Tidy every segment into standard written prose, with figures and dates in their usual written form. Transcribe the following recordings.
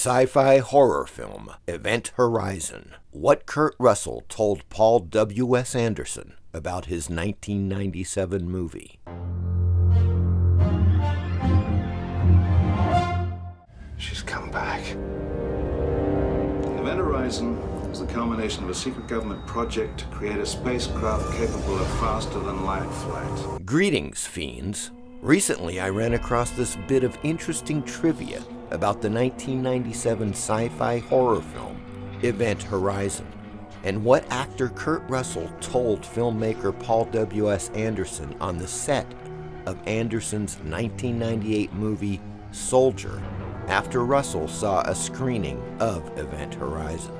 Sci-Fi Horror Film, Event Horizon. What Kurt Russell told Paul W.S. Anderson about his 1997 movie. She's come back. Event Horizon is the culmination of a secret government project to create a spacecraft capable of faster-than-light flight. Greetings, fiends. Recently, I ran across this bit of interesting trivia about the 1997 sci-fi horror film, Event Horizon, and what actor Kurt Russell told filmmaker Paul W.S. Anderson on the set of Anderson's 1998 movie, Soldier, after Russell saw a screening of Event Horizon.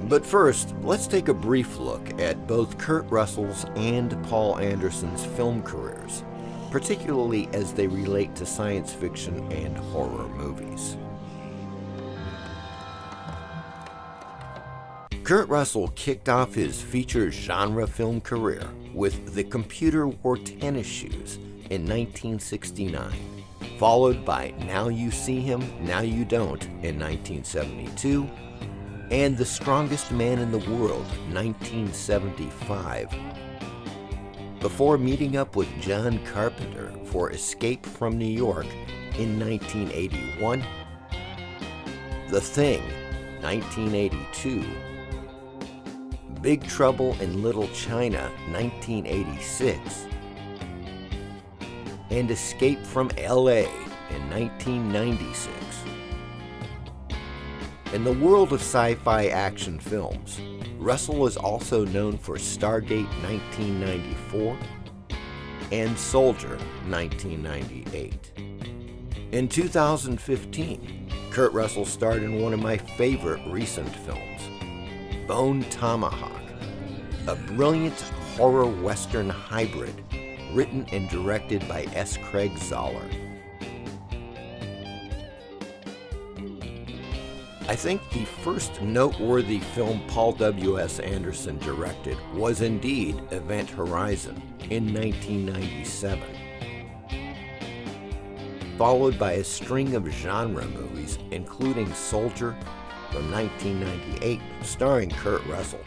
But first, let's take a brief look at both Kurt Russell's and Paul Anderson's film careers, particularly as they relate to science fiction and horror movies. Kurt Russell kicked off his feature genre film career with The Computer Wore Tennis Shoes in 1969, followed by Now You See Him, Now You Don't in 1972, and The Strongest Man in the World, 1975, before meeting up with John Carpenter for Escape from New York in 1981, The Thing, 1982, Big Trouble in Little China, 1986, and Escape from L.A. in 1996. In the world of sci-fi action films, Russell is also known for Stargate 1994 and Soldier 1998. In 2015, Kurt Russell starred in one of my favorite recent films, Bone Tomahawk, a brilliant horror western hybrid written and directed by S. Craig Zahler. I think the first noteworthy film Paul W.S. Anderson directed was indeed Event Horizon in 1997, followed by a string of genre movies including Soldier from 1998 starring Kurt Russell,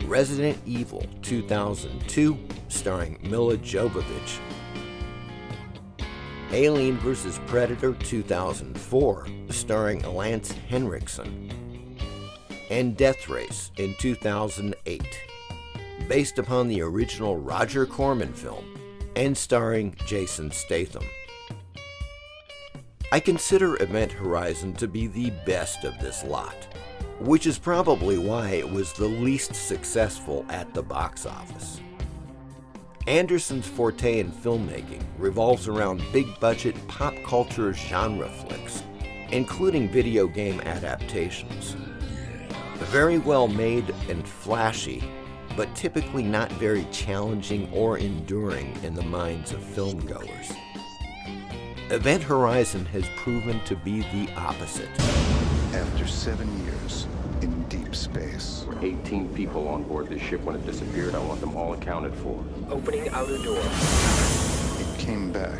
Resident Evil 2002 starring Milla Jovovich, Alien vs. Predator 2004, starring Lance Henriksen, and Death Race in 2008, based upon the original Roger Corman film and starring Jason Statham. I consider Event Horizon to be the best of this lot, which is probably why it was the least successful at the box office. Anderson's forte in filmmaking revolves around big-budget pop culture genre flicks, including video game adaptations. Very well made and flashy, but typically not very challenging or enduring in the minds of filmgoers. Event Horizon has proven to be the opposite. After 7 years in deep space, There were 18 people on board this ship when it disappeared. I want them all accounted for. Opening outer door. it came back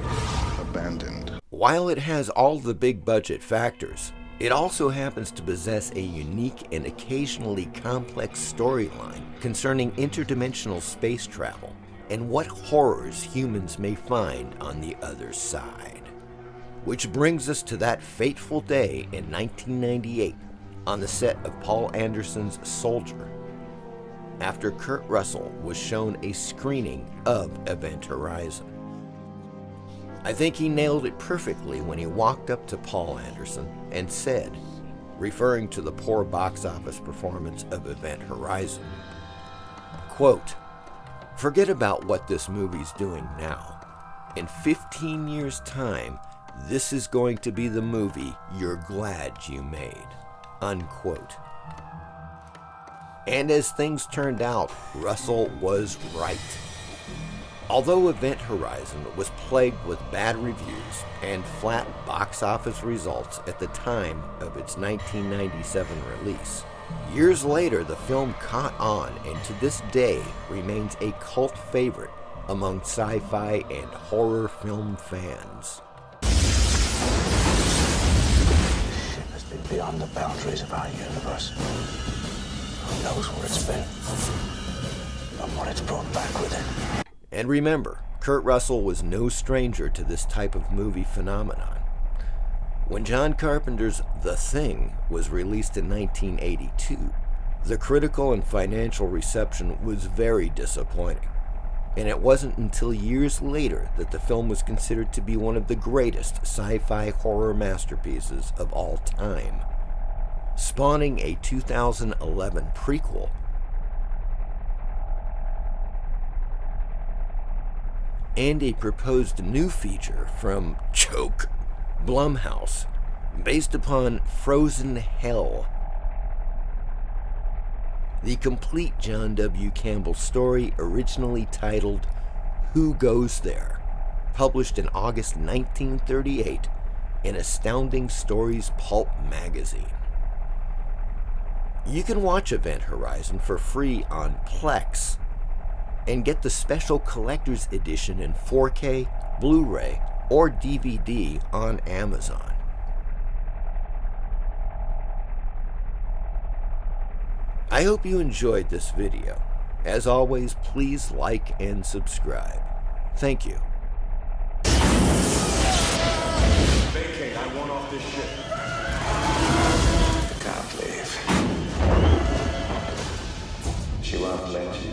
abandoned. While it has all the big budget factors, it also happens to possess a unique and occasionally complex storyline concerning interdimensional space travel and what horrors humans may find on the other side. Which brings us to that fateful day in 1998 on the set of Paul Anderson's Soldier, after Kurt Russell was shown a screening of Event Horizon. I think he nailed it perfectly when he walked up to Paul Anderson and said, referring to the poor box office performance of Event Horizon, quote, "Forget about what this movie's doing now. In 15 years' time, this is going to be the movie you're glad you made," unquote. And as things turned out, Russell was right. Although Event Horizon was plagued with bad reviews and flat box office results at the time of its 1997 release, years later the film caught on and to this day remains a cult favorite among sci-fi and horror film fans. beyond the boundaries of our universe. Who knows where it's been and what it's brought back with it. And remember, Kurt Russell was no stranger to this type of movie phenomenon. When John Carpenter's The Thing was released in 1982, the critical and financial reception was very disappointing. And it wasn't until years later that the film was considered to be one of the greatest sci-fi horror masterpieces of all time, spawning a 2011 prequel. And a proposed new feature from Choke Blumhouse, based upon Frozen Hell, the complete John W. Campbell story, originally titled Who Goes There, published in August 1938 in Astounding Stories Pulp magazine. You can watch Event Horizon for free on Plex and get the special collector's edition in 4K, Blu-ray, or DVD on Amazon. I hope you enjoyed this video. As always, please like and subscribe. Thank you. Vacate, I want off this ship. Can't leave. She won't let you.